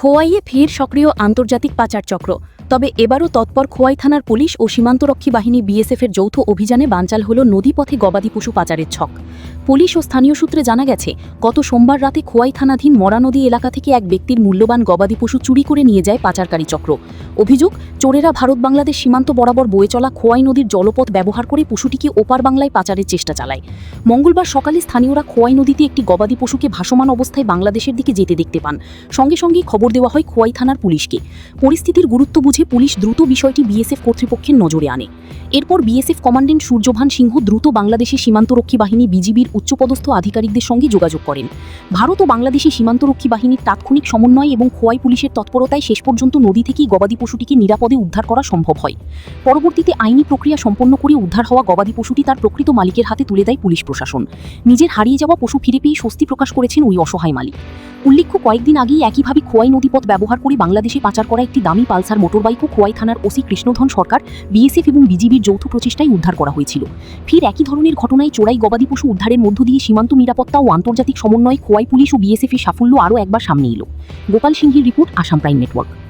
খোয়াইয়ে ফের সক্রিয় আন্তর্জাতিক পাচার চক্র। তবে এবারও তৎপর খোয়াই থানার পুলিশ ও সীমান্তরক্ষী বাহিনী বিএসএফের যৌথ অভিযানে বানচাল হল নদীপথে গবাদি পশু পাচারের ছক। পুলিশ ও স্থানীয় সূত্রে জানা গেছে, গত সোমবার রাতে খোয়াই থানাধীন মরা নদী এলাকা থেকে এক ব্যক্তির মূল্যবান গবাদি পশু চুরি করে নিয়ে যায় পাচারকারী চক্র। অভিযোগ, চোরেরা ভারত বাংলাদেশ সীমান্ত বরাবর বয়ে চলা খোয়াই নদীর জলপথ ব্যবহার করে পশুটিকে ওপার বাংলায় পাচারের চেষ্টা চালায়। মঙ্গলবার সকালে স্থানীয়রা খোয়াই নদীতে একটি গবাদি পশুকে ভাসমান অবস্থায় বাংলাদেশের দিকে যেতে দেখতে পান। সঙ্গে সঙ্গেই খবর দেওয়া হয় খোয়াই থানার পুলিশকে। পরিস্থিতির গুরুত্ব বুঝে পুলিশ দ্রুত বিষয়টি বিএসএফ কর্তৃপক্ষের নজরে আনে। এরপর বিএসএফ কমান্ডেন্ট সূর্যভান সিংহ দ্রুত বাংলাদেশের সীমান্তরক্ষী বাহিনী বিজিবির উচ্চপদস্থ আধিকারিকদের সঙ্গে যোগাযোগ করেন। ভারত ও বাংলাদেশি সীমান্তরক্ষী বাহিনীর তাৎক্ষণিক সমন্বয় এবং খোয়াই পুলিশের তৎপরতায় শেষ পর্যন্ত নদী থেকেই গবাদি পশুটিকে নিরাপদে উদ্ধার করা সম্ভব হয়। পরবর্তীতে আইনি প্রক্রিয়া সম্পন্ন করে উদ্ধার হওয়া গবাদি পশুটি তার প্রকৃত মালিকের হাতে তুলে দেয় পুলিশ প্রশাসন। নিজের হারিয়ে যাওয়া পশু ফিরে পেয়ে স্বস্তি প্রকাশ করেছেন ওই অসহায় মালিক। উল্লেখ্য, কয়েকদিন আগেই একইভাবে খোয়াই নদীপথ ব্যবহার করে বাংলাদেশে পাচার করা একটি দামি পালসার মোটরবাইকও খোয়াই থানার ওসি কৃষ্ণধন সরকার, বিএসএফ এবং বিজিবির যৌথ প্রচেষ্টায় উদ্ধার করা হয়েছিল। ফির একই ধরনের ঘটনায় চোরাই গবাদি পশু উদ্ধারের মধ্য দিয়ে সীমান্ত নিরাপত্তা ও আন্তর্জাতিক সমন্বয়ে খোয়াই পুলিশ ও বিএসএফের সাফল্য আরও একবার সামনে এলো। গোপাল সিংহের রিপোর্ট, আসাম প্রাইম নেটওয়ার্ক।